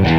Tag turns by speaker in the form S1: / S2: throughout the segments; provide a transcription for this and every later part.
S1: ¿Qué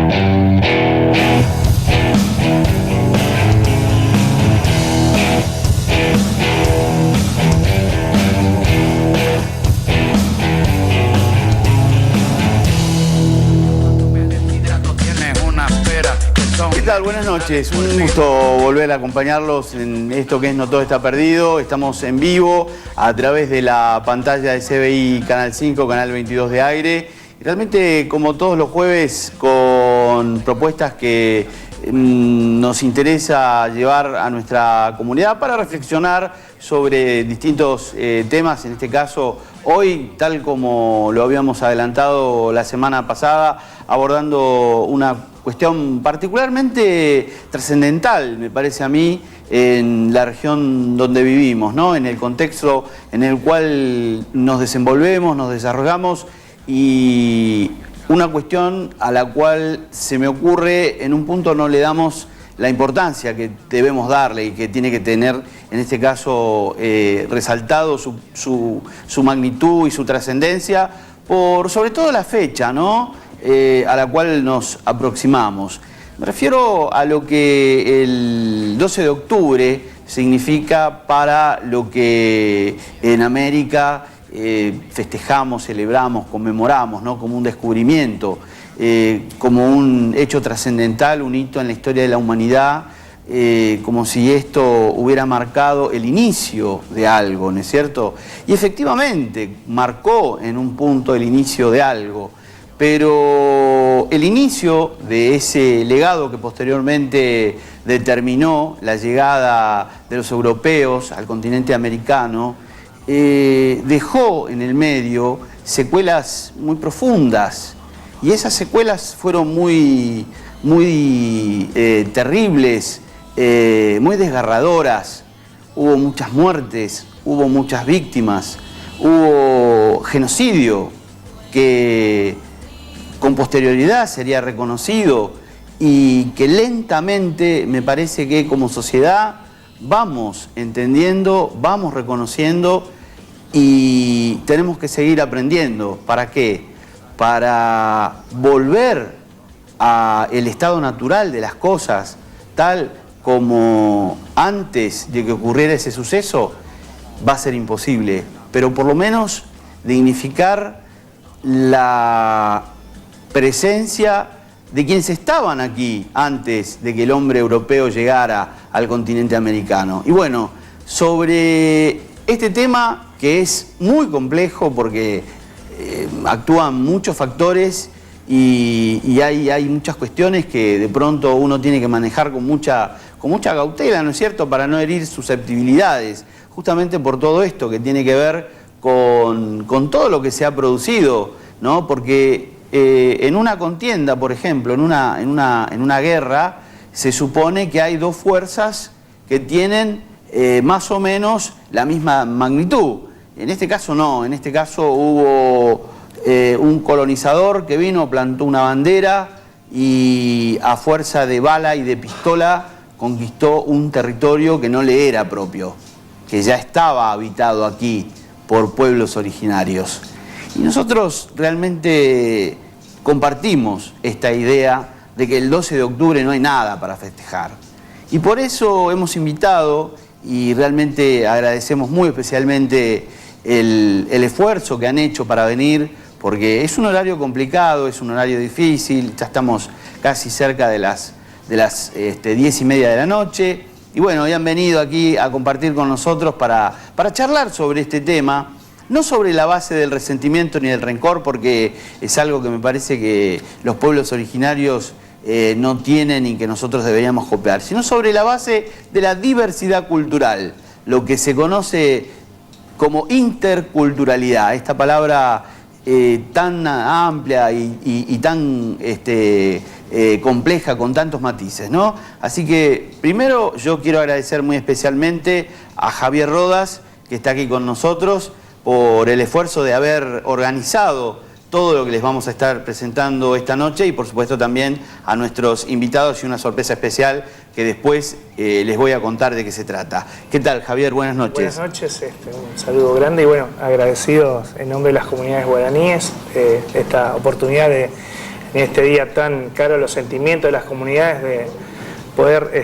S1: tal? Buenas noches. Un gusto volver a acompañarlos en esto que es No Todo Está Perdido. Estamos en vivo a través de la pantalla de CBI Canal 5, Canal 22 de Aire. Y realmente, como todos los jueves, con propuestas que nos interesa llevar a nuestra comunidad para reflexionar sobre distintos temas. En este caso, hoy, tal como lo habíamos adelantado la semana pasada, abordando una cuestión particularmente trascendental, me parece a mí, en la región donde vivimos, ¿no? En el contexto en el cual nos desenvolvemos, nos desarrollamos, y una cuestión a la cual se me ocurre, en un punto no le damos la importancia que debemos darle y que tiene que tener, en este caso, resaltado su magnitud y su trascendencia, por sobre todo la fecha, ¿no? A la cual nos aproximamos. Me refiero a lo que el 12 de octubre significa para lo que en América festejamos, celebramos, conmemoramos, ¿no? Como un descubrimiento, como un hecho trascendental, un hito en la historia de la humanidad, como si esto hubiera marcado el inicio de algo, ¿no es cierto? Y efectivamente marcó en un punto el inicio de algo. Pero el inicio de ese legado que posteriormente determinó la llegada de los europeos al continente americano, dejó en el medio secuelas muy profundas, y esas secuelas fueron muy terribles, muy desgarradoras. Hubo muchas muertes, hubo muchas víctimas, hubo genocidio que con posterioridad sería reconocido, y que lentamente me parece que como sociedad vamos entendiendo, vamos reconociendo, y tenemos que seguir aprendiendo. ¿Para qué? Para volver al estado natural de las cosas, tal como antes de que ocurriera ese suceso. Va a ser imposible, pero por lo menos dignificar la presencia de quienes estaban aquí antes de que el hombre europeo llegara al continente americano. Y bueno, sobre este tema, que es muy complejo porque actúan muchos factores y hay muchas cuestiones que de pronto uno tiene que manejar con mucha cautela, ¿no es cierto?, para no herir susceptibilidades, justamente por todo esto que tiene que ver con todo lo que se ha producido, ¿no? Porque en una contienda, por ejemplo, en una guerra, se supone que hay dos fuerzas que tienen más o menos la misma magnitud. En este caso no, en este caso hubo un colonizador que vino, plantó una bandera y a fuerza de bala y de pistola conquistó un territorio que no le era propio, que ya estaba habitado aquí por pueblos originarios. Y nosotros realmente compartimos esta idea de que el 12 de octubre no hay nada para festejar. Y por eso hemos invitado, y realmente agradecemos muy especialmente el esfuerzo que han hecho para venir, porque es un horario complicado, es un horario difícil, ya estamos casi cerca de las 10:30 de la noche. Y bueno, hoy han venido aquí a compartir con nosotros para charlar sobre este tema. No sobre la base del resentimiento ni del rencor, porque es algo que me parece que los pueblos originarios no tienen y que nosotros deberíamos copiar, sino sobre la base de la diversidad cultural, lo que se conoce como interculturalidad, esta palabra tan amplia y tan compleja, con tantos matices, ¿no? Así que primero yo quiero agradecer muy especialmente a Javier Rodas, que está aquí con nosotros, por el esfuerzo de haber organizado todo lo que les vamos a estar presentando esta noche, y por supuesto también a nuestros invitados y una sorpresa especial que después les voy a contar de qué se trata. ¿Qué tal, Javier? Buenas noches.
S2: Buenas noches, un saludo grande y bueno, agradecidos en nombre de las comunidades guaraníes esta oportunidad en este día tan caro a los sentimientos de las comunidades, de poder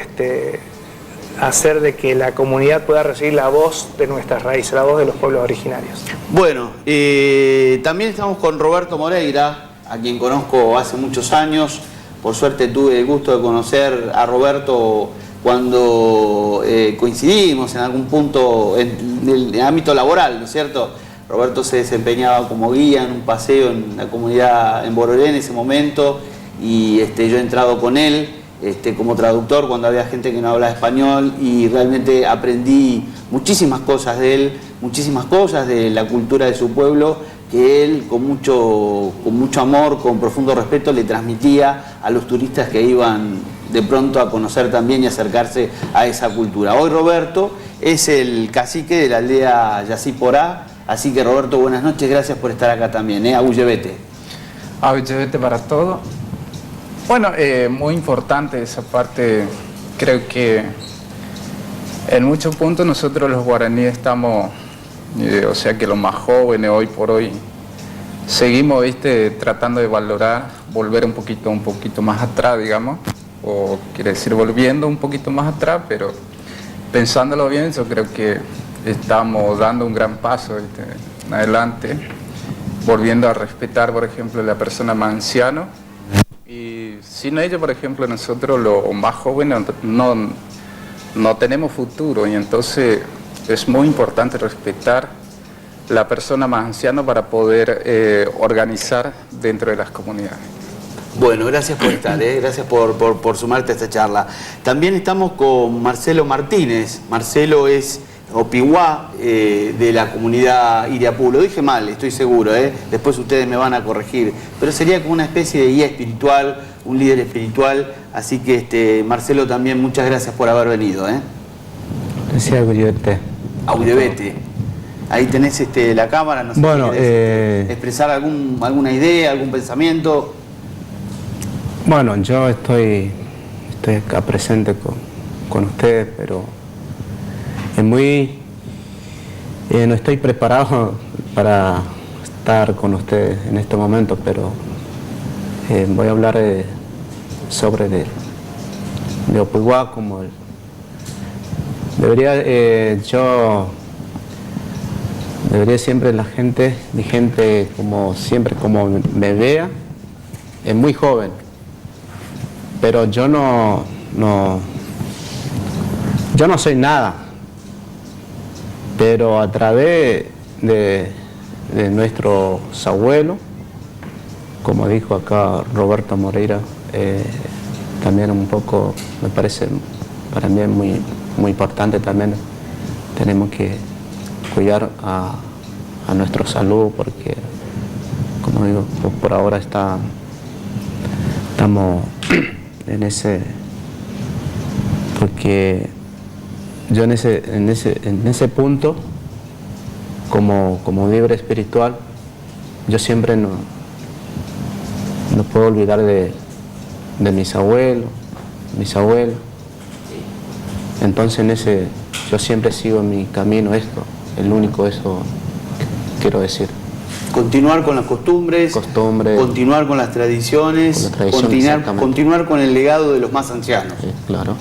S2: hacer de que la comunidad pueda recibir la voz de nuestras raíces, la voz de los pueblos originarios.
S1: Bueno, también estamos con Roberto Moreira, a quien conozco hace muchos años. Por suerte tuve el gusto de conocer a Roberto cuando coincidimos en algún punto en el ámbito laboral, ¿no es cierto? Roberto se desempeñaba como guía en un paseo en la comunidad en Borolé en ese momento, y yo he entrado con él como traductor cuando había gente que no hablaba español, y realmente aprendí muchísimas cosas de él, muchísimas cosas de la cultura de su pueblo, que él con mucho amor, con profundo respeto le transmitía a los turistas que iban de pronto a conocer también y acercarse a esa cultura. Hoy Roberto es el cacique de la aldea Yacyporá, así que Roberto, buenas noches, gracias por estar acá también, Abullevete.
S3: Abullevete para todo. Bueno, muy importante esa parte. Creo que en muchos puntos nosotros los guaraníes estamos, o sea que los más jóvenes hoy por hoy, seguimos tratando de valorar, volver un poquito más atrás, digamos, o quiere decir volviendo un poquito más atrás, pero pensándolo bien, yo creo que estamos dando un gran paso en adelante, volviendo a respetar, por ejemplo, la persona más anciana. Y sin ello, por ejemplo, nosotros los más jóvenes no tenemos futuro, y entonces es muy importante respetar la persona más anciana para poder organizar dentro de las comunidades.
S1: Bueno, gracias por estar, gracias por sumarte a esta charla. También estamos con Marcelo Martínez. Marcelo es Opiguá, de la comunidad Iriapú. Lo dije mal, estoy seguro, después ustedes me van a corregir, pero sería como una especie de guía espiritual, un líder espiritual, así que Marcelo, también muchas gracias por haber venido.
S4: Gracias, Abullevete.
S1: Abullevete. Ahí tenés la cámara, no sé,
S4: bueno,
S1: si querés expresar alguna idea, algún pensamiento.
S4: Bueno, yo estoy acá presente con ustedes, pero no estoy preparado para estar con ustedes en este momento, pero voy a hablar sobre de Opiguá, como debería siempre mi gente como siempre, como me vea, es muy joven, pero yo no soy nada. Pero a través de nuestros abuelos, como dijo acá Roberto Moreira, también un poco, me parece para mí muy importante también, tenemos que cuidar a nuestra salud, porque, como digo, por ahora estamos en ese, porque yo en ese punto, como líder espiritual, yo siempre no puedo olvidar de mis abuelos, Entonces yo siempre sigo mi camino, el único, eso que quiero decir.
S1: Continuar con las costumbres, continuar con las tradiciones, continuar con el legado de los más ancianos.
S4: Sí, claro,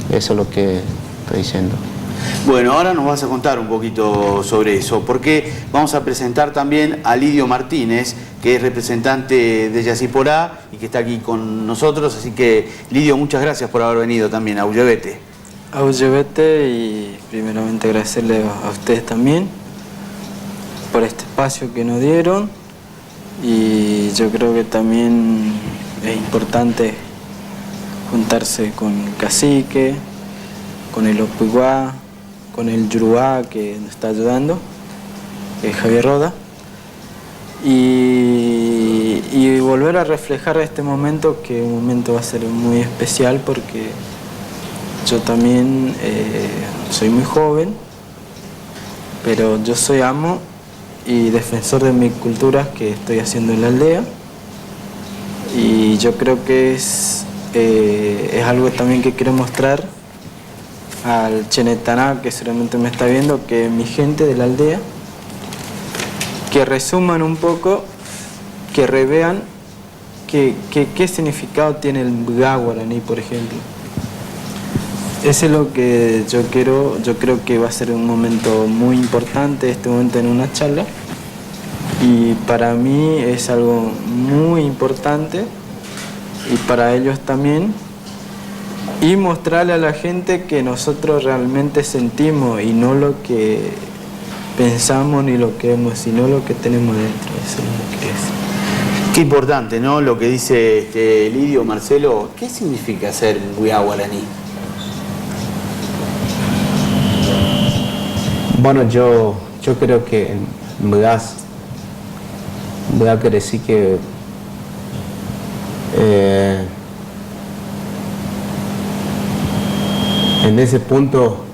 S4: eso es lo que estoy diciendo.
S1: Bueno, ahora nos vas a contar un poquito sobre eso, porque vamos a presentar también a Lidio Martínez, que es representante de Yacyporá y que está aquí con nosotros. Así que, Lidio, muchas gracias por haber venido también a Abullevete.
S5: Abullevete, y primeramente agradecerle a ustedes también por este espacio que nos dieron, y yo creo que también es importante juntarse con el cacique, con el Opiguá, con el Yurubá que nos está ayudando, que es Javier Roda, y volver a reflejar este momento, que un momento va a ser muy especial, porque yo también soy muy joven, pero yo soy amo y defensor de mi cultura que estoy haciendo en la aldea, y yo creo que es algo también que quiero mostrar al Chenetaná, que seguramente me está viendo, que mi gente de la aldea, que resuman un poco, que revean qué significado tiene el Mbga guaraní, por ejemplo. Eso es lo que yo creo que va a ser un momento muy importante, este momento en una charla. Y para mí es algo muy importante y para ellos también. Y mostrarle a la gente que nosotros realmente sentimos y no lo que pensamos ni lo que vemos, sino lo que tenemos dentro. Eso es lo que es.
S1: Qué importante, ¿no? Lo que dice Lidio, Marcelo. ¿Qué significa ser Mbga guaraní?
S4: Bueno, yo creo que Mbga quiere decir que en ese punto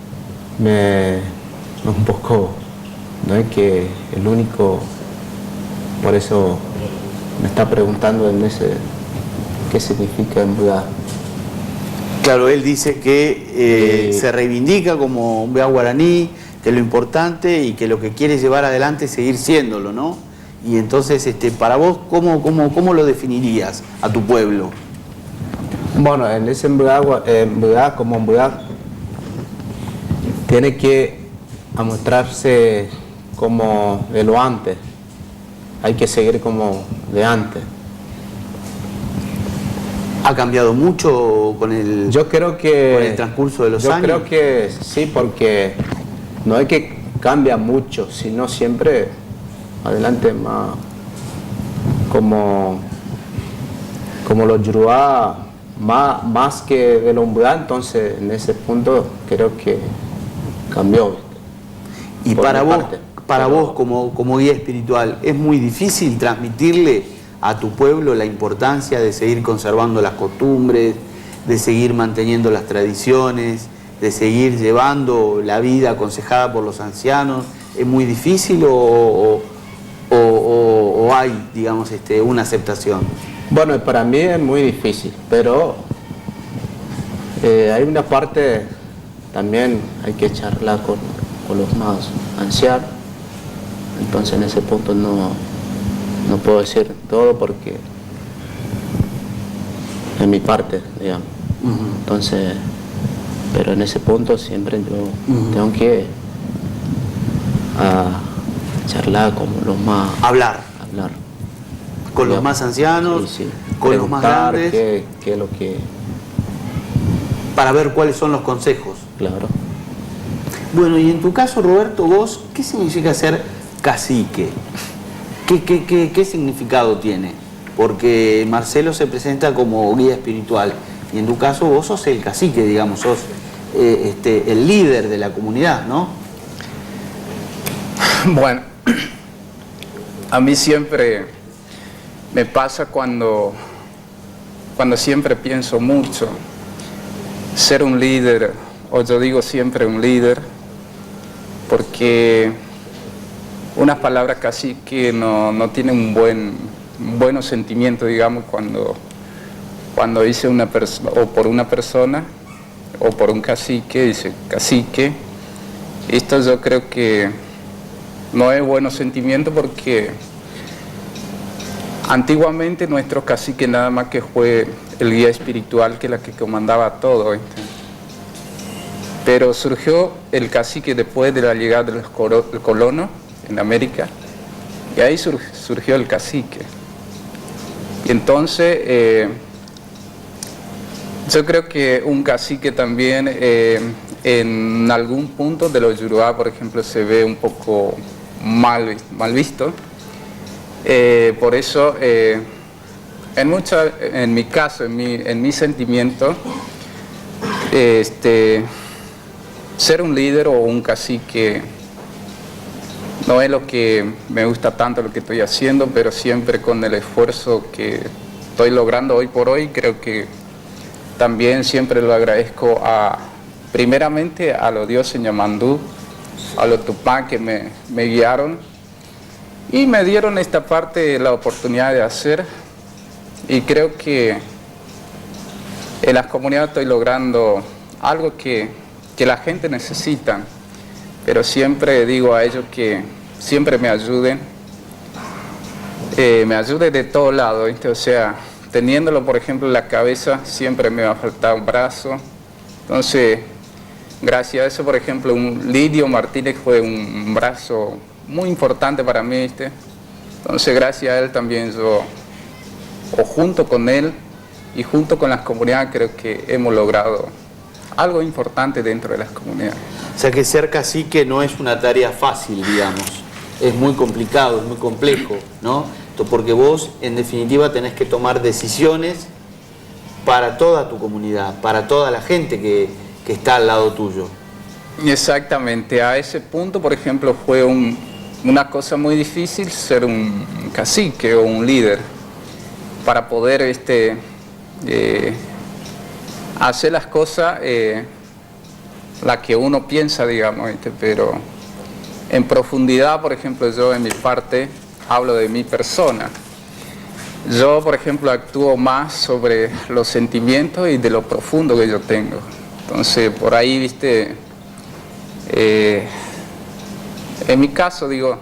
S4: un poco, no es que el único, por eso me está preguntando en ese qué significa Mbga.
S1: Claro, él dice que se reivindica como Mbga guaraní, que es lo importante y que lo que quiere llevar adelante es seguir siéndolo, ¿no? Y entonces, para vos, ¿cómo lo definirías a tu pueblo?
S4: Bueno, en ese Mbga como Mbga tiene que mostrarse como de lo antes, hay que seguir como de antes.
S1: ¿Ha cambiado mucho con el transcurso de los años?
S4: Yo creo que sí, porque no es que cambia mucho, sino siempre adelante más como los Yoruba, más que de los Mbga, entonces en ese punto creo que cambió.
S1: Y para vos como guía espiritual, ¿es muy difícil transmitirle a tu pueblo la importancia de seguir conservando las costumbres, de seguir manteniendo las tradiciones, de seguir llevando la vida aconsejada por los ancianos? ¿Es muy difícil o hay, digamos, una aceptación?
S4: Bueno, para mí es muy difícil, pero hay una parte también hay que charlar con los más ancianos, entonces en ese punto no puedo decir todo porque es mi parte, digamos. Entonces, pero en ese punto siempre yo tengo que charlar con los más...
S1: Hablar. Con los más ancianos,
S4: sí.
S1: Con los más grandes.
S4: ¿Qué es lo que...?
S1: Para ver cuáles son los consejos.
S4: Claro.
S1: Bueno, y en tu caso, Roberto, vos, ¿qué significa ser cacique? ¿Qué significado tiene? Porque Marcelo se presenta como guía espiritual y en tu caso vos sos el cacique, digamos, sos el líder de la comunidad, ¿no?
S3: Bueno, a mí siempre me pasa cuando siempre pienso mucho, ser un líder, o yo digo siempre un líder, porque unas palabras casi que no tienen un buenos sentimiento, digamos, cuando dice una persona, o por una persona, o por un cacique, dice cacique. Esto yo creo que no es bueno sentimiento porque antiguamente nuestro cacique nada más que fue el guía espiritual, que la que comandaba todo, ¿viste? Pero surgió el cacique después de la llegada de los colonos en América, y ahí surgió el cacique. Y entonces yo creo que un cacique también en algún punto de los Yoruba, por ejemplo, se ve un poco mal visto. Por eso en mi caso, en mi sentimiento, ser un líder o un cacique no es lo que me gusta tanto lo que estoy haciendo, pero siempre con el esfuerzo que estoy logrando hoy por hoy, creo que también siempre lo agradezco primeramente a los dioses Ñamandú, a los Tupá que me guiaron y me dieron esta parte, la oportunidad de hacer, y creo que en las comunidades estoy logrando algo que la gente necesita. Pero siempre digo a ellos que siempre me ayuden de todo lado, ¿viste? O sea, teniéndolo, por ejemplo, en la cabeza, siempre me va a faltar un brazo. Entonces, gracias a eso, por ejemplo, Lidio Martínez fue un brazo muy importante para mí, ¿viste? Entonces, gracias a él también yo, o junto con él y junto con las comunidades, creo que hemos logrado algo importante dentro de las comunidades.
S1: O sea que ser cacique no es una tarea fácil, digamos. Es muy complicado, es muy complejo, ¿no? Porque vos, en definitiva, tenés que tomar decisiones para toda tu comunidad, para toda la gente que está al lado tuyo.
S3: Exactamente, a ese punto, por ejemplo, fue una cosa muy difícil ser un cacique o un líder para poder hacer las cosas las que uno piensa, digamos, pero en profundidad, por ejemplo, yo en mi parte hablo de mi persona. Yo, por ejemplo, actúo más sobre los sentimientos y de lo profundo que yo tengo. Entonces, por ahí, viste, en mi caso, digo,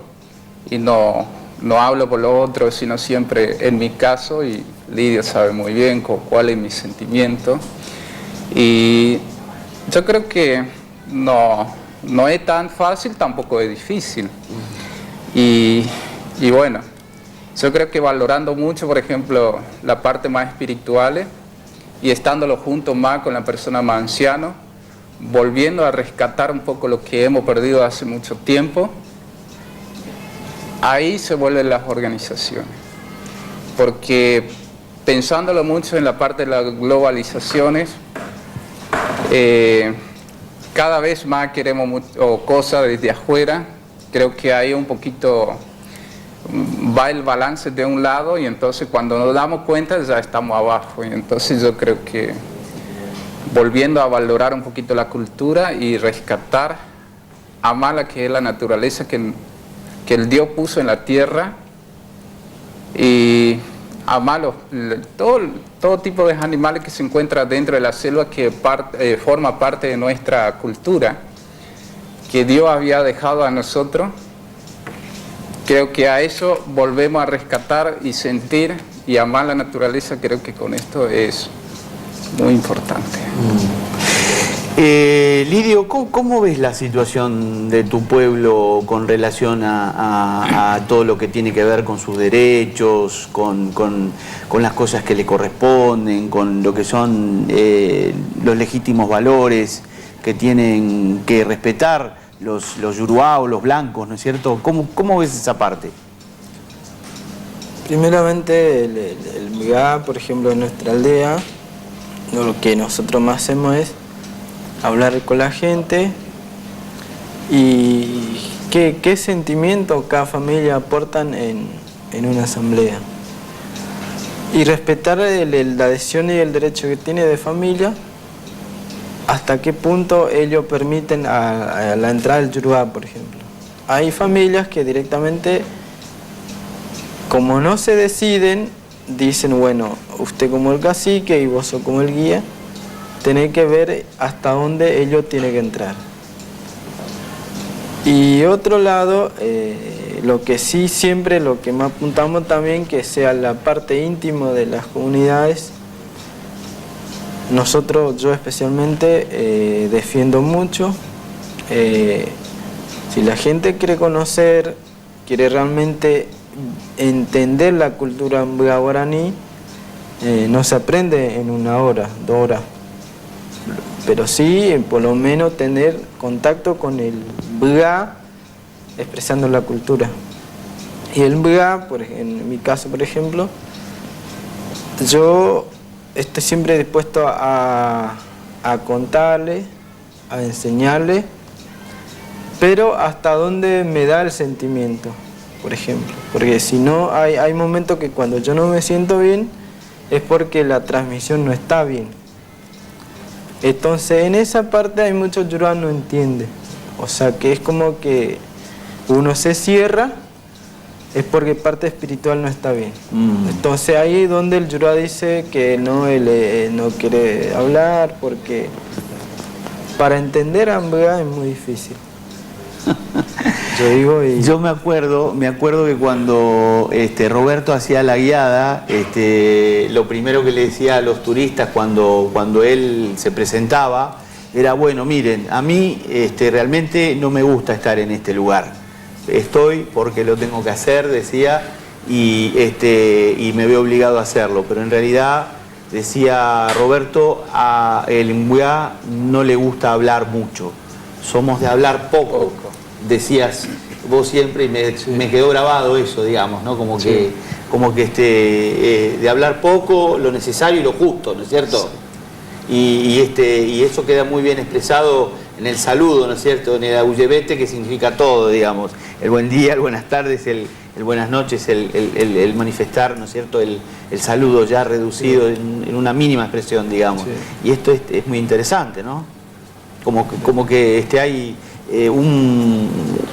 S3: y no hablo por los otros, sino siempre en mi caso, y Lidia sabe muy bien cuál es mi sentimiento. Y yo creo que no es tan fácil, tampoco es difícil. Y bueno, yo creo que valorando mucho, por ejemplo, la parte más espiritual y estándolo junto más con la persona más anciana, volviendo a rescatar un poco lo que hemos perdido hace mucho tiempo, ahí se vuelven las organizaciones. Porque pensándolo mucho en la parte de las globalizaciones, cada vez más queremos cosas desde afuera. Creo que ahí un poquito va el balance de un lado y entonces cuando nos damos cuenta ya estamos abajo. Y entonces yo creo que volviendo a valorar un poquito la cultura y rescatar, amar la que es la naturaleza que el Dios puso en la tierra y amar todo tipo de animales que se encuentran dentro de la selva que forma parte de nuestra cultura, que Dios había dejado a nosotros. Creo que a eso volvemos a rescatar y sentir y amar la naturaleza. Creo que con esto es muy importante.
S1: Lidio, ¿cómo ves la situación de tu pueblo con relación a todo lo que tiene que ver con sus derechos, con las cosas que le corresponden, con lo que son los legítimos valores que tienen que respetar los yuruá o los blancos, ¿no es cierto? ¿Cómo ves esa parte?
S5: Primeramente, el MIGA, por ejemplo, en nuestra aldea, lo que nosotros más hacemos es hablar con la gente y qué sentimiento cada familia aportan en una asamblea. Y respetar la decisión y el derecho que tiene de familia, hasta qué punto ellos permiten a la entrada del yuruá, por ejemplo. Hay familias que directamente, como no se deciden, dicen, bueno, usted como el cacique y vos sos como el guía, tenés que ver hasta dónde ellos tienen que entrar. Y otro lado, lo que sí siempre, lo que más apuntamos también, que sea la parte íntima de las comunidades. Nosotros, yo especialmente, defiendo mucho. Si la gente quiere conocer, quiere realmente entender la cultura guaraní, no se aprende en 1 hora, 2 horas. Pero sí, por lo menos tener contacto con el mga expresando la cultura. Y el mga, en mi caso, por ejemplo, yo estoy siempre dispuesto a contarle, a enseñarle, pero hasta dónde me da el sentimiento, por ejemplo. Porque si no, hay momentos que cuando yo no me siento bien, es porque la transmisión no está bien. Entonces, en esa parte hay muchos yuruá no entienden. O sea, que es como que uno se cierra, es porque parte espiritual no está bien. Entonces, ahí es donde el yuruá dice que él no quiere hablar, porque para entender a Mbga es muy difícil. Yo digo y...
S1: Yo me acuerdo que cuando Roberto hacía la guiada, lo primero que le decía a los turistas cuando él se presentaba era, bueno, miren, a mí realmente no me gusta estar en este lugar. Estoy porque lo tengo que hacer, decía, y me veo obligado a hacerlo. Pero en realidad, decía Roberto, a el Imbuá no le gusta hablar mucho. Somos de hablar poco. Decías vos siempre, y me quedó grabado eso, digamos, ¿no? Como que de hablar poco, lo necesario y lo justo, ¿no es cierto? Sí. Y eso queda muy bien expresado en el saludo, ¿no es cierto? En el auyevete, que significa todo, digamos. El buen día, el buenas tardes, el buenas noches, el manifestar, ¿no es cierto? El saludo ya reducido en una mínima expresión, digamos. Sí. Y esto es muy interesante, ¿no? Como que hay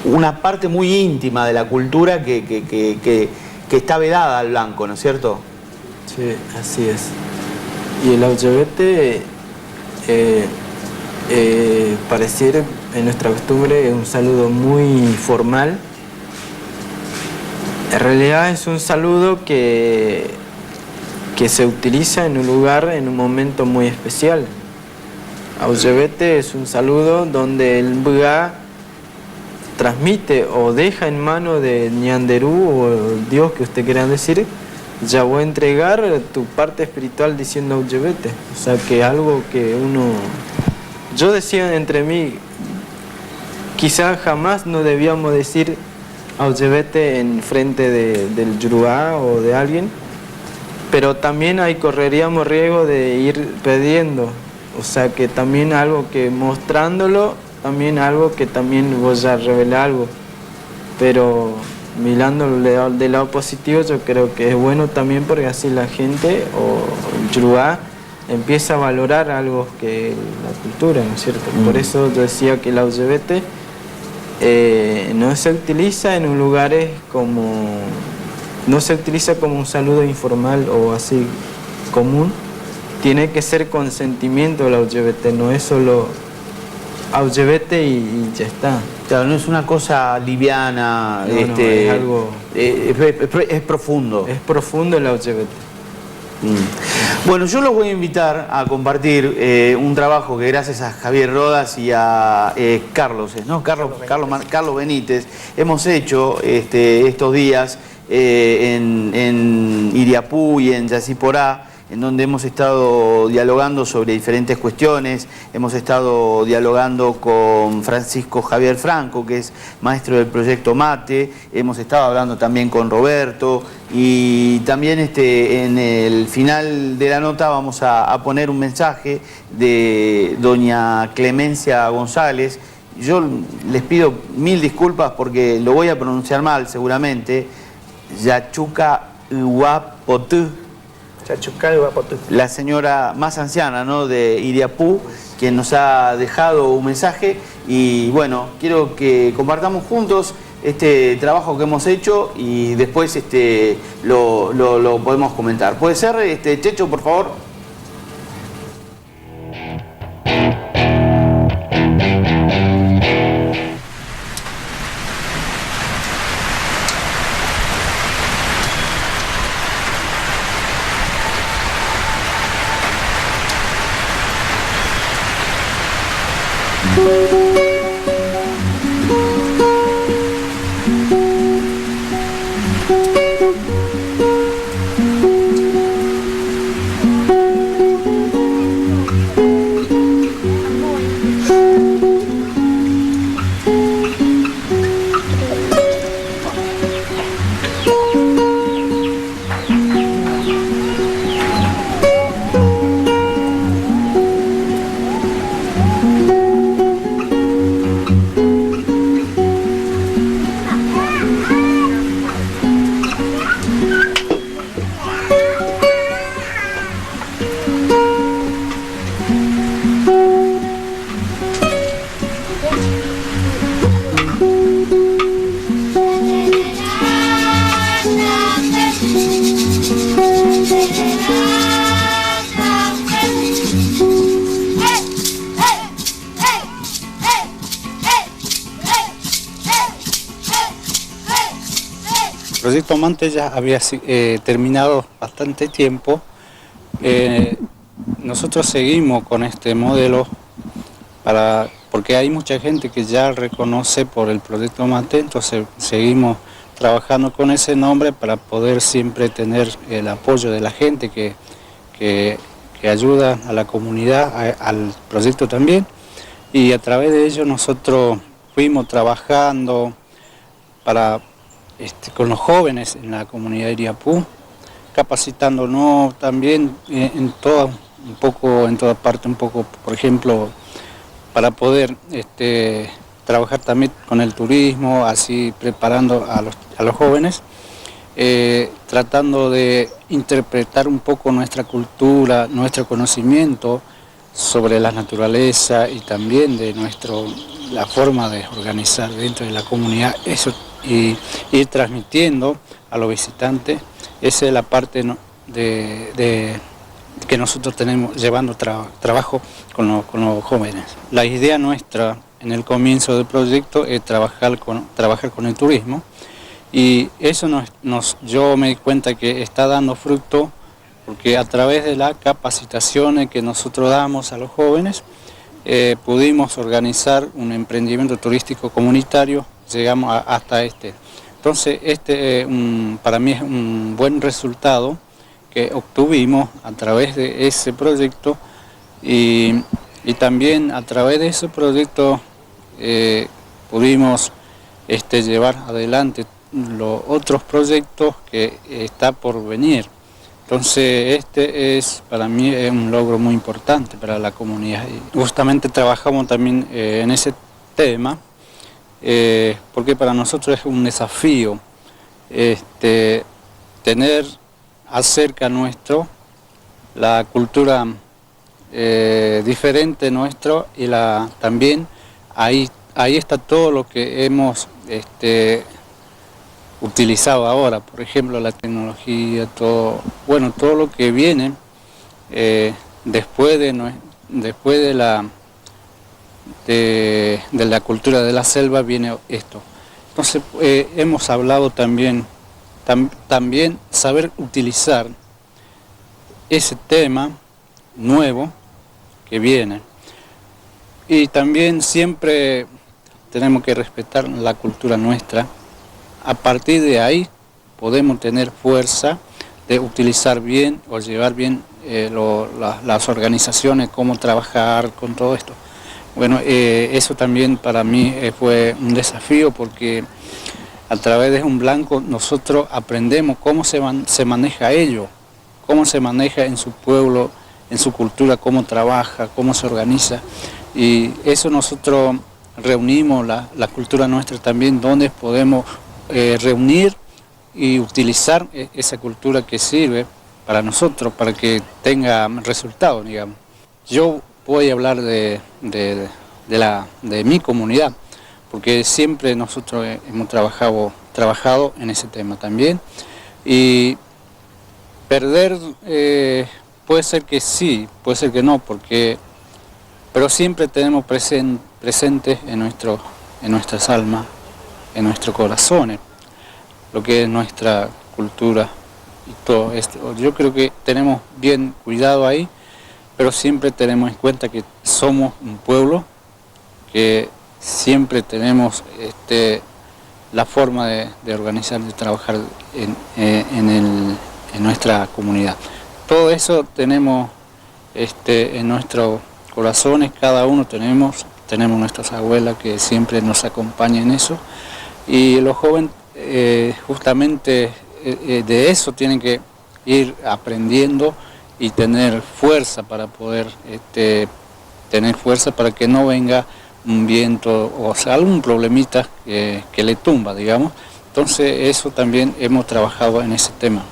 S1: una parte muy íntima de la cultura que está vedada al blanco, ¿no es cierto?
S5: Sí, así es. Y el auyevete, pareciera en nuestra costumbre un saludo muy formal. En realidad es un saludo que se utiliza en un lugar, en un momento muy especial. Auyevete es un saludo donde el Mbga transmite o deja en mano de Ñanderú o Dios que usted quiera decir, ya voy a entregar tu parte espiritual diciendo auyevete. O sea que algo que uno... Yo decía entre mí, quizás jamás no debíamos decir auyevete en frente del Yoruba o de alguien, pero también ahí correríamos riesgo de ir perdiendo. O sea que también algo que mostrándolo, también algo que también voy a revelar algo. Pero mirándolo del lado positivo, yo creo que es bueno también porque así la gente o el Yoruba empieza a valorar algo que la cultura, ¿no es cierto? Por eso yo decía que el auyevete no se utiliza en lugares como... No se utiliza como un saludo informal o así común. Tiene que ser con sentimiento el auyevete, no es solo auyevete y ya está.
S1: Claro, no es una cosa liviana,
S5: no, es algo...
S1: es profundo.
S5: Es profundo el auyevete.
S1: Bueno, yo los voy a invitar a compartir un trabajo que gracias a Javier Rodas y a Carlos Benítez hemos hecho estos días en Iriapú y en Yacyporá, en donde hemos estado dialogando sobre diferentes cuestiones. Hemos estado dialogando con Francisco Javier Franco, que es maestro del proyecto MATE. Hemos estado hablando también con Roberto, y también en el final de la nota vamos a poner un mensaje de doña Clemencia González. Yo les pido mil disculpas porque lo voy a pronunciar mal seguramente. Yachuca Uapotú. La señora más anciana, ¿no?, de Iriapú, quien nos ha dejado un mensaje. Y bueno, quiero que compartamos juntos este trabajo que hemos hecho y después lo podemos comentar. ¿Puede ser, Checho, por favor?
S6: proyecto Mante ya había terminado bastante tiempo. Nosotros seguimos con este modelo porque hay mucha gente que ya reconoce por el proyecto Mante, entonces seguimos trabajando con ese nombre para poder siempre tener el apoyo de la gente que ayuda a la comunidad, al proyecto también, y a través de ello nosotros fuimos trabajando con los jóvenes en la comunidad de Iriapú, capacitándonos también en toda parte, por ejemplo, para poder trabajar también con el turismo, así preparando a los jóvenes, tratando de interpretar un poco nuestra cultura, nuestro conocimiento sobre la naturaleza y también de la forma de organizar dentro de la comunidad, eso, y ir transmitiendo a los visitantes. Esa es la parte que nosotros tenemos llevando trabajo con los jóvenes. La idea nuestra en el comienzo del proyecto es trabajar con el turismo, y eso yo me di cuenta que está dando fruto, porque a través de las capacitaciones que nosotros damos a los jóvenes pudimos organizar un emprendimiento turístico comunitario, llegamos hasta Entonces para mí es un buen resultado que obtuvimos a través de ese proyecto, y también a través de ese proyecto pudimos llevar adelante los otros proyectos que está por venir. Entonces para mí es un logro muy importante para la comunidad. Y justamente trabajamos también en ese tema, porque para nosotros es un desafío tener acerca nuestro la cultura diferente nuestro, y también ahí está todo lo que hemos utilizado ahora, por ejemplo la tecnología, todo lo que viene después de la cultura de la selva viene esto. Entonces hemos hablado también saber utilizar ese tema nuevo que viene, y también siempre tenemos que respetar la cultura nuestra. A partir de ahí podemos tener fuerza de utilizar bien o llevar bien las organizaciones, cómo trabajar con todo esto. Bueno, eso también para mí fue un desafío, porque a través de un blanco nosotros aprendemos cómo se maneja ello, cómo se maneja en su pueblo, en su cultura, cómo trabaja, cómo se organiza. Y eso nosotros reunimos la cultura nuestra también, donde podemos reunir y utilizar esa cultura que sirve para nosotros, para que tenga resultados, digamos. Yo voy a hablar de mi comunidad, porque siempre nosotros hemos trabajado en ese tema también, y perder puede ser que sí, puede ser que no, pero siempre tenemos presentes en nuestras almas, en nuestros corazones, lo que es nuestra cultura y todo esto. Yo creo que tenemos bien cuidado ahí, pero siempre tenemos en cuenta que somos un pueblo, que siempre tenemos la forma de organizar, de trabajar en nuestra comunidad. Todo eso tenemos en nuestros corazones, cada uno tenemos nuestras abuelas que siempre nos acompañan en eso, y los jóvenes justamente de eso tienen que ir aprendiendo y tener fuerza para poder para que no venga un viento o sea, algún problemita que le tumba, digamos. Entonces eso también hemos trabajado en ese tema.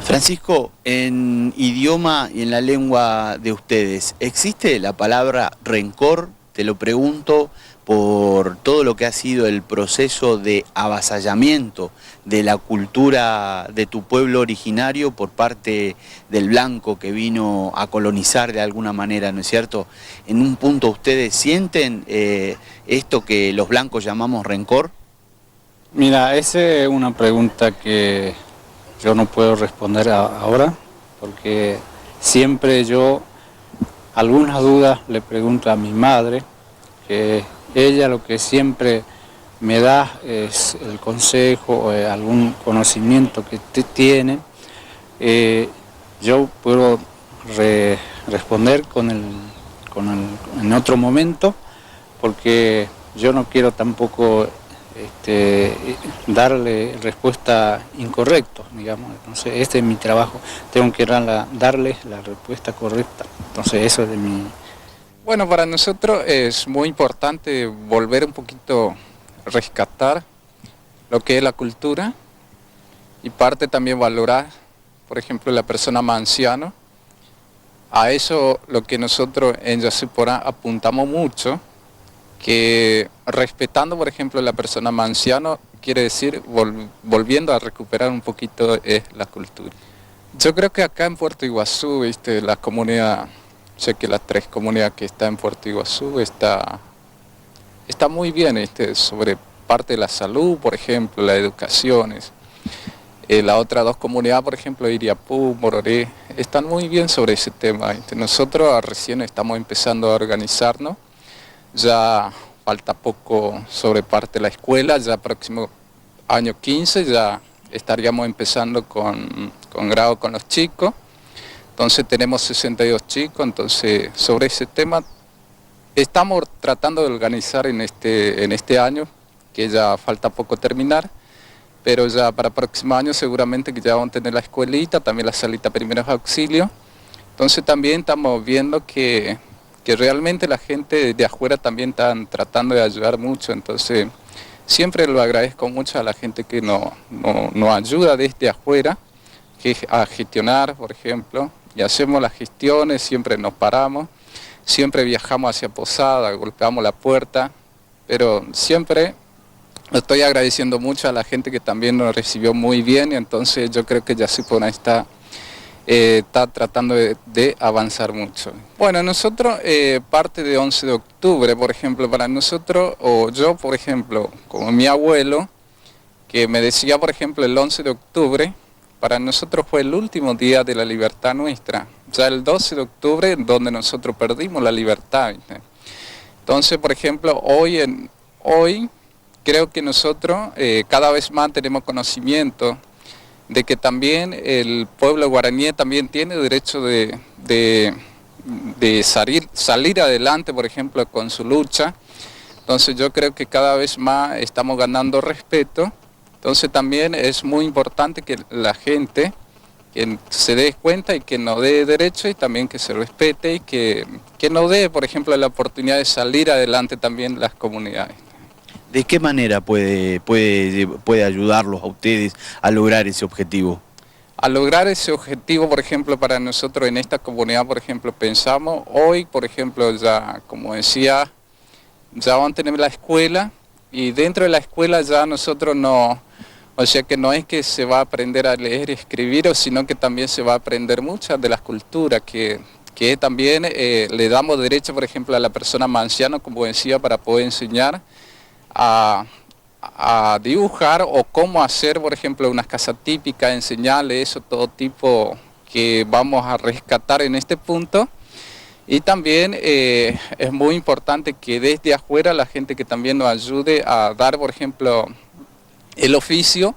S1: Francisco, en idioma y en la lengua de ustedes, ¿existe la palabra rencor? Te lo pregunto por todo lo que ha sido el proceso de avasallamiento de la cultura de tu pueblo originario por parte del blanco que vino a colonizar de alguna manera, ¿no es cierto? En un punto, ¿ustedes sienten esto que los blancos llamamos rencor?
S6: Mira, esa es una pregunta que yo no puedo responder ahora, porque siempre yo algunas dudas le pregunto a mi madre, que ella lo que siempre me da es el consejo o algún conocimiento que tiene. Yo puedo responder en otro momento, porque yo no quiero tampoco darle respuesta incorrecta, digamos. Entonces este es mi trabajo, tengo que darle la respuesta correcta. Entonces eso es de mi...
S3: Bueno, para nosotros es muy importante volver un poquito, rescatar lo que es la cultura y parte también valorar, por ejemplo, la persona más anciana. A eso lo que nosotros en Yacyretá Porá apuntamos mucho, que respetando, por ejemplo, la persona más anciana, quiere decir volviendo a recuperar un poquito la cultura. Yo creo que acá en Puerto Iguazú, la comunidad, sé que las 3 comunidades que están en Puerto Iguazú está muy bien sobre parte de la salud, por ejemplo, la educación. Las otras 2 comunidades, por ejemplo, Iriapú, Mororé, están muy bien sobre ese tema. Nosotros recién estamos empezando a organizarnos. Ya falta poco sobre parte de la escuela, ya próximo año 15 ya estaríamos empezando con grado con los chicos. Entonces tenemos 62 chicos, entonces sobre ese tema estamos tratando de organizar en este año, que ya falta poco terminar, pero ya para el próximo año seguramente que ya vamos a tener la escuelita, también la salita de primeros auxilios. Entonces también estamos viendo que realmente la gente de afuera también están tratando de ayudar mucho, entonces siempre lo agradezco mucho a la gente que nos ayuda desde afuera, que a gestionar, por ejemplo, y hacemos las gestiones, siempre nos paramos, siempre viajamos hacia Posada, golpeamos la puerta, pero siempre lo estoy agradeciendo mucho a la gente que también nos recibió muy bien, y entonces yo creo que Yacyretá Porá está tratando de avanzar mucho. Bueno, nosotros, parte de 11 de octubre, por ejemplo, para nosotros, o yo, por ejemplo, como mi abuelo, que me decía, por ejemplo, el 11 de octubre, para nosotros fue el último día de la libertad nuestra. Ya el 12 de octubre, donde nosotros perdimos la libertad. Entonces, por ejemplo, hoy creo que nosotros cada vez más tenemos conocimiento de que también el pueblo guaraní también tiene derecho de salir adelante, por ejemplo, con su lucha. Entonces yo creo que cada vez más estamos ganando respeto. Entonces también es muy importante que la gente que se dé cuenta y que nos dé derecho, y también que se respete, y que nos dé, por ejemplo, la oportunidad de salir adelante también las comunidades.
S1: ¿De qué manera puede ayudarlos a ustedes a lograr ese objetivo?
S3: A lograr ese objetivo, por ejemplo, para nosotros en esta comunidad, por ejemplo, pensamos hoy, por ejemplo, ya, como decía, ya van a tener la escuela, y dentro de la escuela ya nosotros o sea que no es que se va a aprender a leer y escribir, sino que también se va a aprender muchas de las culturas, que también le damos derecho, por ejemplo, a la persona más anciana, como decía, para poder enseñar a dibujar, o cómo hacer, por ejemplo, unas casas típicas, enseñarle eso, todo tipo que vamos a rescatar en este punto. Y también es muy importante que desde afuera la gente que también nos ayude a dar, por ejemplo, el oficio,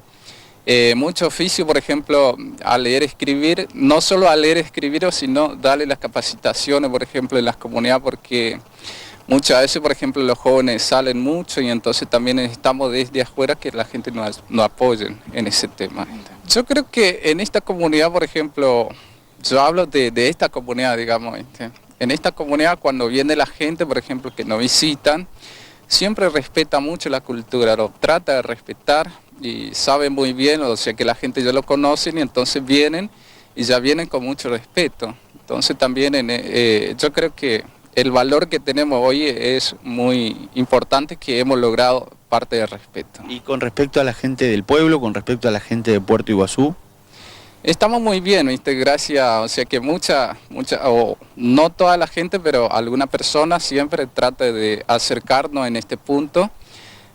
S3: mucho oficio, por ejemplo, a leer y escribir, no solo a leer y escribir, sino darle las capacitaciones, por ejemplo, en las comunidades, porque muchas veces, por ejemplo, los jóvenes salen mucho, y entonces también necesitamos desde afuera que la gente nos apoye en ese tema. Yo creo que en esta comunidad, por ejemplo, yo hablo de esta comunidad, digamos, en esta comunidad cuando viene la gente, por ejemplo, que nos visitan, siempre respeta mucho la cultura, lo trata de respetar y sabe muy bien, o sea que la gente ya lo conoce, y entonces vienen y ya vienen con mucho respeto. Entonces también yo creo que el valor que tenemos hoy es muy importante, que hemos logrado parte del respeto.
S1: Y con respecto a la gente del pueblo, con respecto a la gente de Puerto Iguazú,
S3: estamos muy bien, ¿viste? Gracias, o sea que mucha, o no toda la gente, pero alguna persona siempre trata de acercarnos en este punto.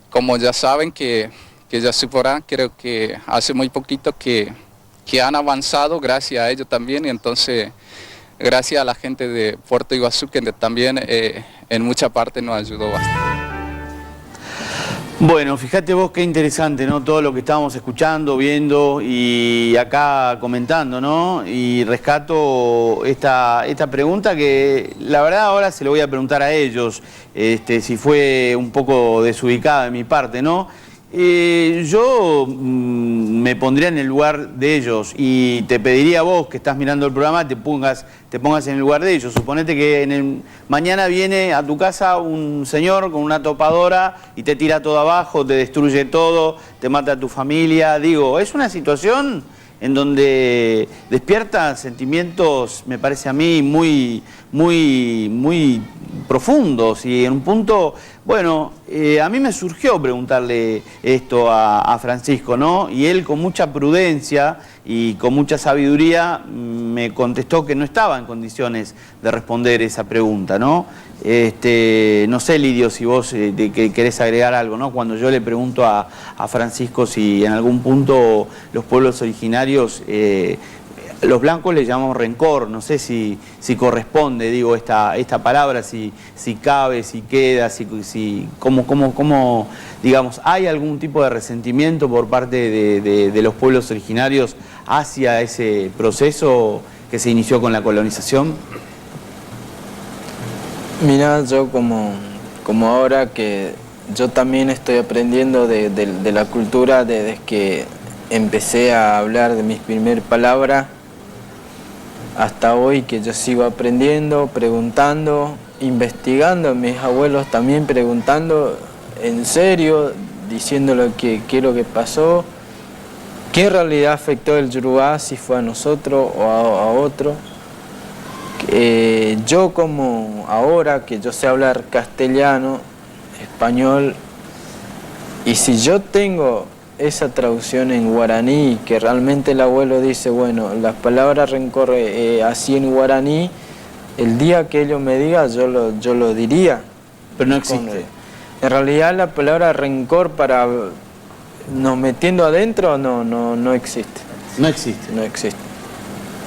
S3: Como ya saben que ya se podrán, creo que hace muy poquito que han avanzado gracias a ellos también, y entonces gracias a la gente de Puerto Iguazú que también en mucha parte nos ayudó bastante.
S1: Bueno, fíjate vos qué interesante, ¿no? Todo lo que estábamos escuchando, viendo y acá comentando, ¿no? Y rescato esta pregunta que la verdad ahora se lo voy a preguntar a ellos, si fue un poco desubicada de mi parte, ¿no? Yo me pondría en el lugar de ellos y te pediría a vos que estás mirando el programa te pongas en el lugar de ellos. Suponete que mañana viene a tu casa un señor con una topadora y te tira todo abajo, te destruye todo, te mata a tu familia. Digo, es una situación en donde despierta sentimientos, me parece a mí, muy profundos, y en un punto, bueno, a mí me surgió preguntarle esto a Francisco, ¿no? Y él, con mucha prudencia y con mucha sabiduría, me contestó que no estaba en condiciones de responder esa pregunta, ¿no? No sé, Lidio, si vos querés agregar algo, ¿no? Cuando yo le pregunto a Francisco si en algún punto los pueblos originarios, los blancos le llamamos rencor, no sé si corresponde, digo, esta palabra, si cabe, si queda, cómo, digamos, ¿hay algún tipo de resentimiento por parte de los pueblos originarios hacia ese proceso que se inició con la colonización?
S5: Mira, yo como ahora que yo también estoy aprendiendo de la cultura desde que empecé a hablar de mis primeras palabras hasta hoy, que yo sigo aprendiendo, preguntando, investigando, mis abuelos también preguntando en serio, diciendo qué es lo que pasó, qué en realidad afectó el Yorubá, si fue a nosotros o a otro. Yo como ahora que yo sé hablar castellano, español, y si yo tengo esa traducción en guaraní, que realmente el abuelo dice, bueno, las palabras rencor así en guaraní, el día que ellos me digan yo lo diría.
S1: Pero no existe.
S5: En realidad la palabra rencor para nos metiendo adentro no existe.
S1: No existe.
S5: No existe.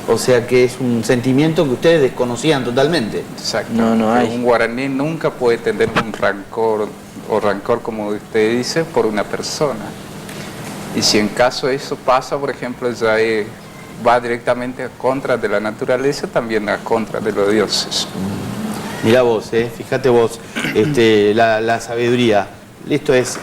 S1: O sea que es un sentimiento que ustedes desconocían totalmente.
S3: Exacto.
S5: No hay.
S3: Un guaraní nunca puede tener un rancor, como usted dice, por una persona. Y si en caso eso pasa, por ejemplo, ya va directamente a contra de la naturaleza, también a contra de los dioses.
S1: Mirá vos, fíjate vos, la sabiduría. Esto es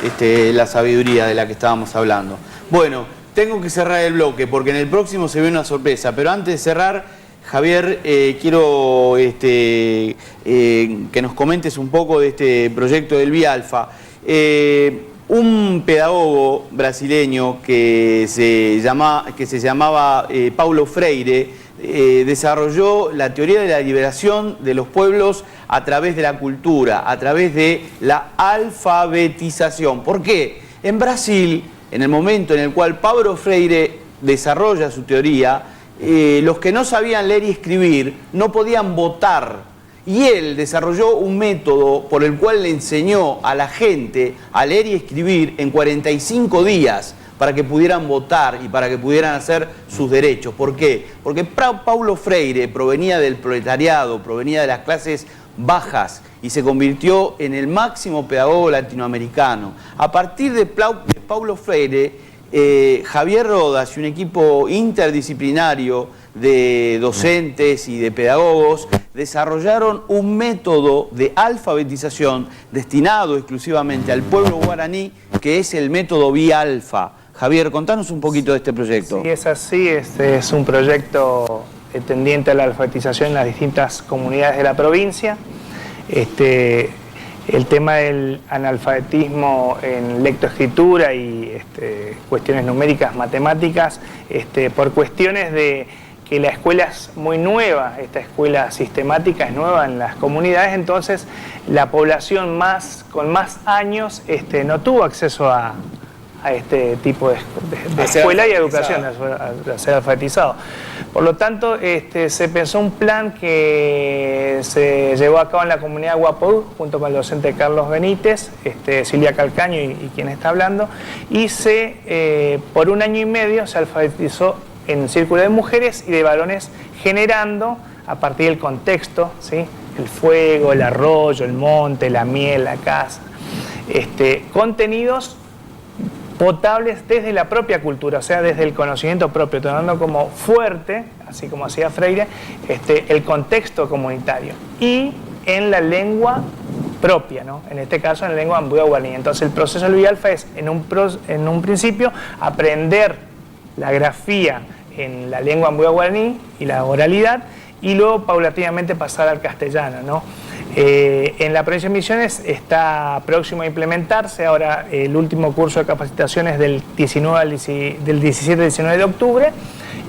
S1: la sabiduría de la que estábamos hablando. Bueno, tengo que cerrar el bloque porque en el próximo se ve una sorpresa, pero antes de cerrar, Javier, quiero que nos comentes un poco de este proyecto del Bialfa. Un pedagogo brasileño que se llamaba Paulo Freire desarrolló la teoría de la liberación de los pueblos a través de la cultura, a través de la alfabetización. ¿Por qué? En Brasil, en el momento en el cual Paulo Freire desarrolla su teoría, los que no sabían leer y escribir no podían votar. Y él desarrolló un método por el cual le enseñó a la gente a leer y escribir en 45 días para que pudieran votar y para que pudieran hacer sus derechos. ¿Por qué? Porque Paulo Freire provenía del proletariado, provenía de las clases bajas y se convirtió en el máximo pedagogo latinoamericano. A partir de Paulo Freire, Javier Rodas y un equipo interdisciplinario de docentes y de pedagogos desarrollaron un método de alfabetización destinado exclusivamente al pueblo guaraní, que es el método Bialfa. Javier, contanos un poquito de este proyecto.
S2: Sí, es así. Este es un proyecto tendiente a la alfabetización en las distintas comunidades de la provincia. El tema del analfabetismo en lectoescritura y cuestiones numéricas, matemáticas, por cuestiones de que la escuela es muy nueva, esta escuela sistemática es nueva en las comunidades, entonces la población con más años no tuvo acceso a a este tipo de escuela y educación, a ser alfabetizado. Por lo tanto, se pensó un plan que se llevó a cabo en la comunidad de Guapodú, junto con el docente Carlos Benítez, Silvia Calcaño y quien está hablando, y por 1 año y medio se alfabetizó en círculo de mujeres y de varones, generando, a partir del contexto, ¿sí?, el fuego, el arroyo, el monte, la miel, la casa, contenidos potables desde la propia cultura, o sea, desde el conocimiento propio, tomando como fuerte, así como hacía Freire, el contexto comunitario y en la lengua propia, ¿no? En este caso en la lengua ambuya guaraní. Entonces el proceso del Villalfa es en un principio aprender la grafía en la lengua ambuya guaraní y la oralidad, y luego paulatinamente pasar al castellano, ¿no? En la provincia de Misiones está próximo a implementarse ahora el último curso de capacitaciones del 17 al 19 de octubre,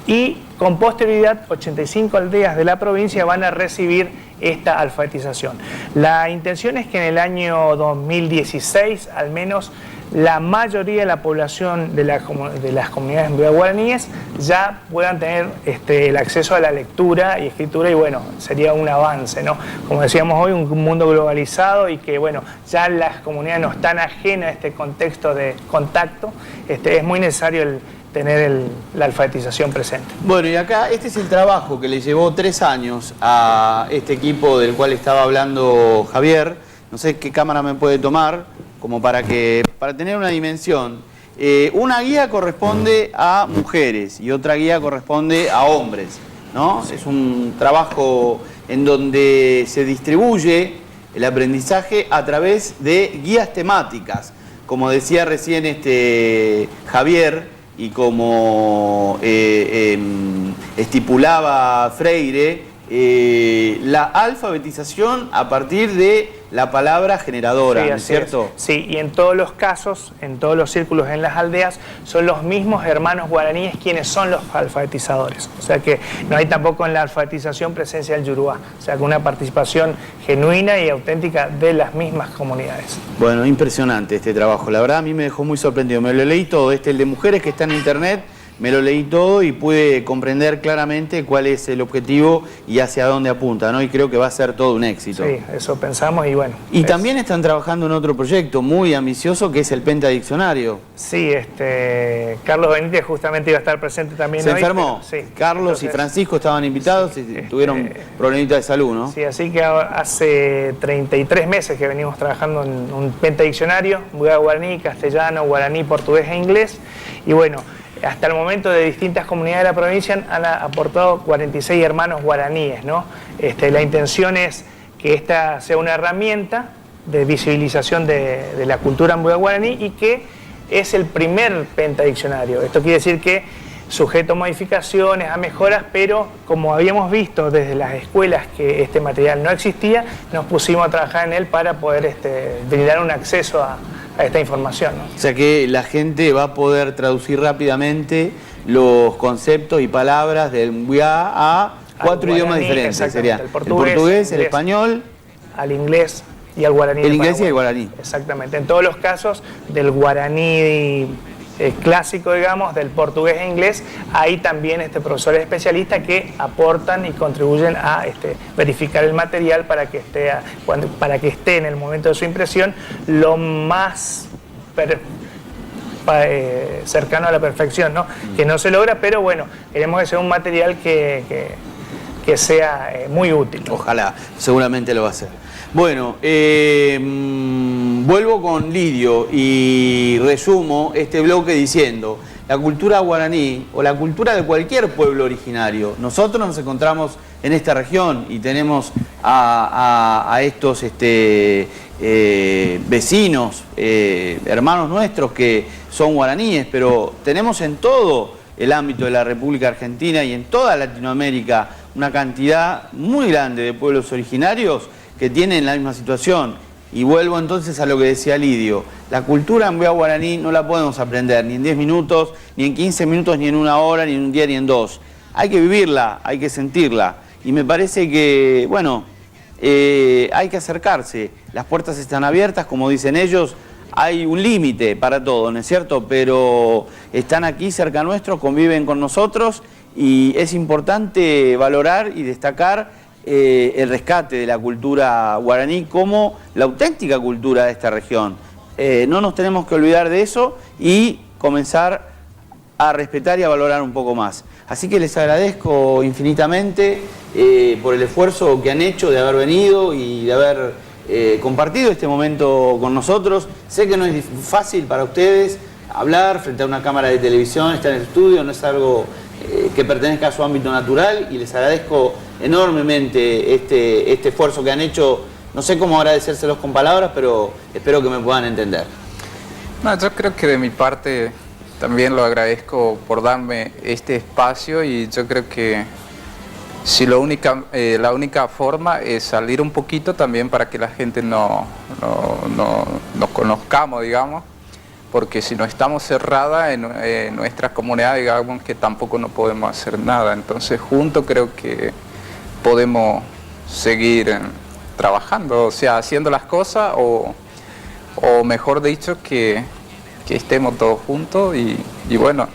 S2: y con posterioridad 85 aldeas de la provincia van a recibir esta alfabetización. La intención es que en el año 2016 al menos la mayoría de la población de las comunidades guaraníes ya puedan tener el acceso a la lectura y escritura, y bueno, sería un avance, ¿no? Como decíamos hoy, un mundo globalizado, y que bueno, ya las comunidades no están ajenas a este contexto de contacto, es muy necesario tener la alfabetización presente.
S1: Bueno, y acá este es el trabajo que le llevó 3 años a este equipo del cual estaba hablando Javier. No sé qué cámara me puede tomar, como para tener una dimensión. Una guía corresponde a mujeres y otra guía corresponde a hombres, ¿no? Es un trabajo en donde se distribuye el aprendizaje a través de guías temáticas. Como decía recién Javier, y como estipulaba Freire, la alfabetización a partir de la palabra generadora, ¿no es cierto?
S2: Sí, y en todos los casos, en todos los círculos en las aldeas, son los mismos hermanos guaraníes quienes son los alfabetizadores. O sea que no hay tampoco en la alfabetización presencia del yoruba. O sea que una participación genuina y auténtica de las mismas comunidades.
S1: Bueno, impresionante este trabajo. La verdad a mí me dejó muy sorprendido. Me lo leí todo. El de mujeres que está en internet, me lo leí todo y pude comprender claramente cuál es el objetivo y hacia dónde apunta, ¿no? Y creo que va a ser todo un éxito.
S2: Sí, eso pensamos, y bueno.
S1: Y también están trabajando en otro proyecto muy ambicioso que es el Pentadiccionario.
S2: Sí, Carlos Benítez justamente iba a estar presente también hoy.
S1: ¿Se enfermó?
S2: Pero, sí.
S1: Carlos
S2: Entonces,
S1: y Francisco estaban invitados y tuvieron problemitas de salud, ¿no?
S2: Sí, así que hace 33 meses que venimos trabajando en un pentadiccionario, guaraní, castellano, guaraní, portugués e inglés, y bueno, hasta el momento de distintas comunidades de la provincia han aportado 46 hermanos guaraníes, ¿no? La intención es que esta sea una herramienta de visibilización de la cultura ambuya guaraní, y que es el primer pentadiccionario. Esto quiere decir que sujeto a modificaciones, a mejoras, pero como habíamos visto desde las escuelas que este material no existía, nos pusimos a trabajar en él para poder brindar un acceso a esta información, ¿no?
S1: O sea que la gente va a poder traducir rápidamente los conceptos y palabras del Mbuya a 4 idiomas diferentes. Sería el portugués, el español,
S2: al inglés y al guaraní.
S1: El inglés y el guaraní.
S2: Exactamente. En todos los casos del guaraní clásico, digamos, del portugués e inglés, hay también profesores especialistas que aportan y contribuyen a verificar el material para que esté en el momento de su impresión lo más cercano a la perfección, ¿no? Que no se logra, pero bueno, queremos que sea un material que sea muy útil.
S1: Ojalá, seguramente lo va a ser. Bueno, vuelvo con Lidio y resumo este bloque diciendo: la cultura guaraní o la cultura de cualquier pueblo originario. Nosotros nos encontramos en esta región y tenemos a estos vecinos, hermanos nuestros que son guaraníes, pero tenemos en todo el ámbito de la República Argentina y en toda Latinoamérica una cantidad muy grande de pueblos originarios que tienen la misma situación. Y vuelvo entonces a lo que decía Lidio: la cultura ambuya guaraní no la podemos aprender ni en 10 minutos, ni en 15 minutos, ni en 1 hora, ni en un día, ni en 2. Hay que vivirla, hay que sentirla. Y me parece que, bueno, hay que acercarse. Las puertas están abiertas, como dicen ellos, hay un límite para todo, ¿no es cierto? Pero están aquí cerca nuestro, conviven con nosotros y es importante valorar y destacar el rescate de la cultura guaraní como la auténtica cultura de esta región. No nos tenemos que olvidar de eso y comenzar a respetar y a valorar un poco más. Así que les agradezco infinitamente por el esfuerzo que han hecho de haber venido y de haber compartido este momento con nosotros. Sé que no es fácil para ustedes hablar frente a una cámara de televisión, estar en el estudio, no es algo que pertenezca a su ámbito natural y les agradezco enormemente este esfuerzo que han hecho. No sé cómo agradecérselos con palabras, pero espero que me puedan entender.
S3: No, yo creo que de mi parte también lo agradezco por darme este espacio y yo creo que si la única forma es salir un poquito también para que la gente nos conozcamos, digamos, porque si no estamos cerradas en nuestra comunidad, digamos que tampoco no podemos hacer nada. Entonces juntos creo que podemos seguir trabajando, o sea, haciendo las cosas o mejor dicho que estemos todos juntos y bueno,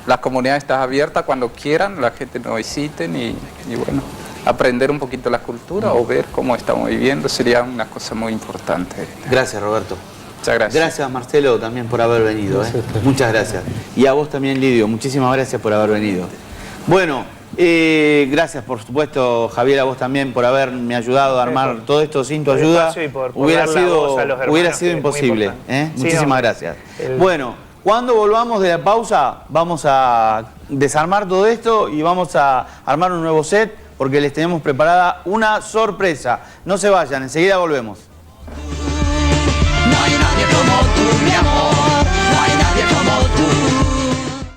S3: la comunidad está abierta cuando quieran, la gente nos visiten y bueno, aprender un poquito la cultura o ver cómo estamos viviendo sería una cosa muy importante.
S1: Gracias, Roberto.
S3: Muchas gracias.
S1: Gracias, Marcelo, también por haber venido. Muchas gracias. Y a vos también, Lidio, muchísimas gracias por haber venido. Bueno, gracias, por supuesto, Javier, a vos también por haberme ayudado a armar todo esto. Sin tu ayuda hubiera sido imposible. Muchísimas gracias. Bueno, cuando volvamos de la pausa vamos a desarmar todo esto y vamos a armar un nuevo set porque les tenemos preparada una sorpresa. No se vayan, enseguida volvemos.
S7: No hay nadie como tú, mi amor, no hay nadie como tú.